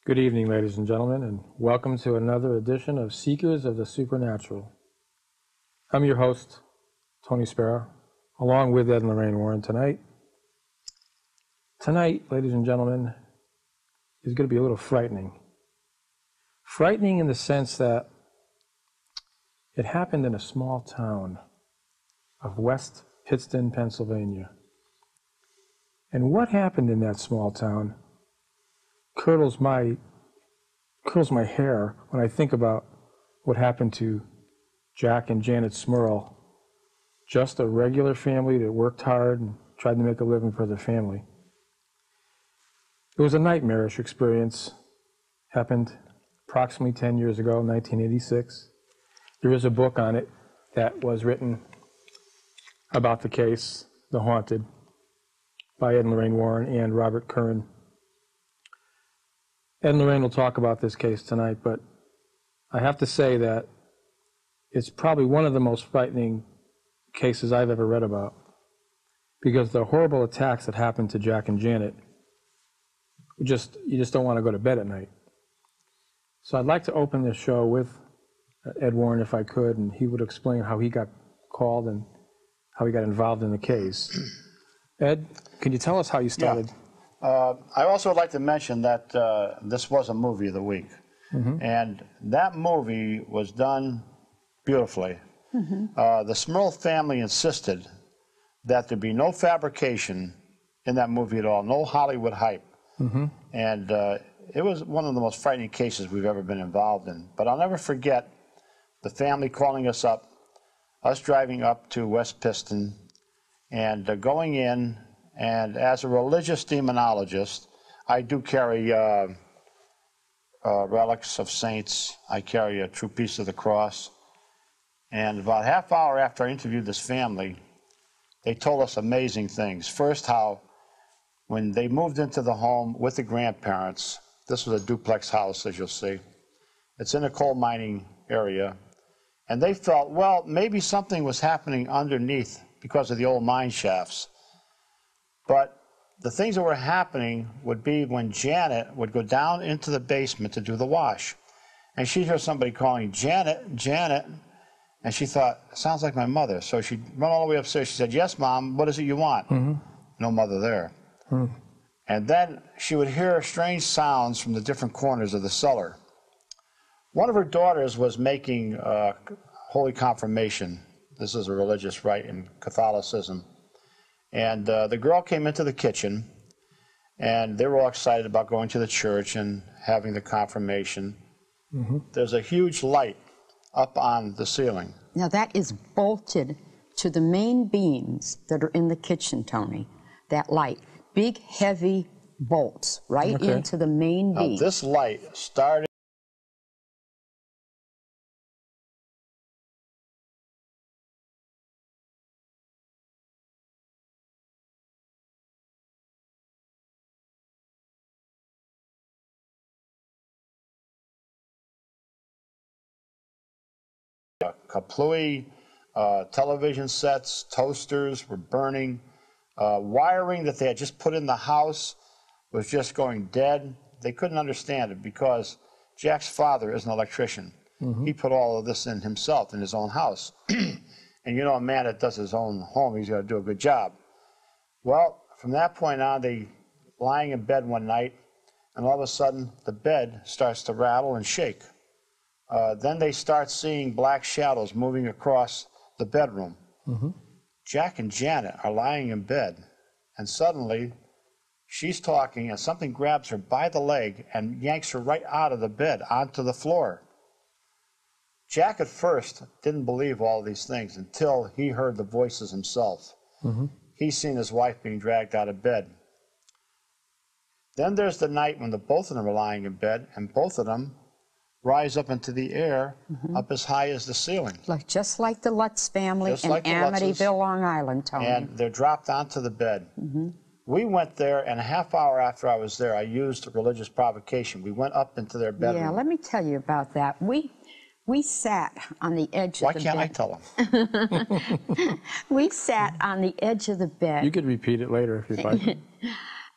Good evening, ladies and gentlemen, and welcome to another edition of Seekers of the Supernatural. I'm your host, Tony Sparrow, along with Ed and Lorraine Warren tonight. Tonight, ladies and gentlemen, is going to be a little frightening. Frightening in the sense that it happened in a small town of West Pittston, Pennsylvania. And what happened in that small town curdles my hair when I think about what happened to Jack and Janet Smurl, just a regular family that worked hard and tried to make a living for their family. It was a nightmarish experience. Happened approximately 10 years ago, 1986. There is a book on it that was written about the case, The Haunted, by Ed and Lorraine Warren and Robert Curran. Ed and Lorraine will talk about this case tonight, but I have to say that it's probably one of the most frightening cases I've ever read about, because the horrible attacks that happened to Jack and Janet, you just don't want to go to bed at night. So I'd like to open this show with Ed Warren, if I could, and he would explain how he got called and how he got involved in the case. Ed, can you tell us how you started? Yeah. I also would like to mention that this was a movie of the week. Mm-hmm. And that movie was done beautifully. Mm-hmm. The Smurl family insisted that there be no fabrication in that movie at all, no Hollywood hype. Mm-hmm. And it was one of the most frightening cases we've ever been involved in. But I'll never forget the family calling us up, us driving up to West Pittston, and going in. And as a religious demonologist, I do carry relics of saints. I carry a true piece of the cross. And about half hour after I interviewed this family, they told us amazing things. First, how when they moved into the home with the grandparents, this was a duplex house, as you'll see. It's in a coal mining area. And they felt, well, maybe something was happening underneath because of the old mine shafts. But the things that were happening would be when Janet would go down into the basement to do the wash. And she'd hear somebody calling, Janet, Janet. And she thought, sounds like my mother. So she'd run all the way upstairs. She said, yes, Mom, what is it you want? Mm-hmm. No mother there. Mm-hmm. And then she would hear strange sounds from the different corners of the cellar. One of her daughters was making Holy Confirmation. This is a religious rite in Catholicism. And the girl came into the kitchen, and they were all excited about going to the church and having the confirmation. Mm-hmm. There's a huge light up on the ceiling. Now that is bolted to the main beams that are in the kitchen, Tony. That light. Big, heavy bolts right into the main beam. Now this light started kaplooey, television sets, toasters were burning. Wiring that they had just put in the house was just going dead. They couldn't understand it because Jack's father is an electrician. Mm-hmm. He put all of this in himself in his own house. And you know, a man that does his own home, he's got to do a good job. Well, from that point on, they lying in bed one night, and all of a sudden the bed starts to rattle and shake. Then they start seeing black shadows moving across the bedroom. Mm-hmm. Jack and Janet are lying in bed, and suddenly she's talking, and something grabs her by the leg and yanks her right out of the bed onto the floor. Jack at first didn't believe all these things until he heard the voices himself. Mm-hmm. He's seen his wife being dragged out of bed. Then there's the night when both of them are lying in bed, and both of them rise up into the air, up as high as the ceiling. Just like the Lutz family in Amityville, Long Island, Tony. And they're dropped onto the bed. Mm-hmm. We went there, and a half hour after I was there, I used religious provocation. We went up into their bedroom. Yeah, let me tell you about that. We sat on the edge of the bed. Why can't I tell them? We sat on the edge of the bed. You could repeat it later if you'd like.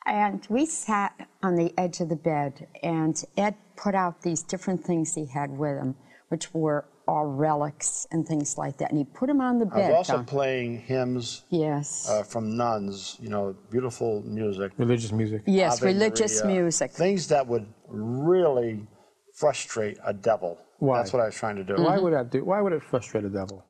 And we sat on the edge of the bed, and Ed put out these different things he had with him, which were all relics and things like that. And he put them on the bed. I was also playing hymns Yes. from nuns, you know, beautiful music. Religious music. Yes, Ave religious Maria, music. Things that would really frustrate a devil. Why? That's what I was trying to do. Why would that do? Why would it frustrate a devil?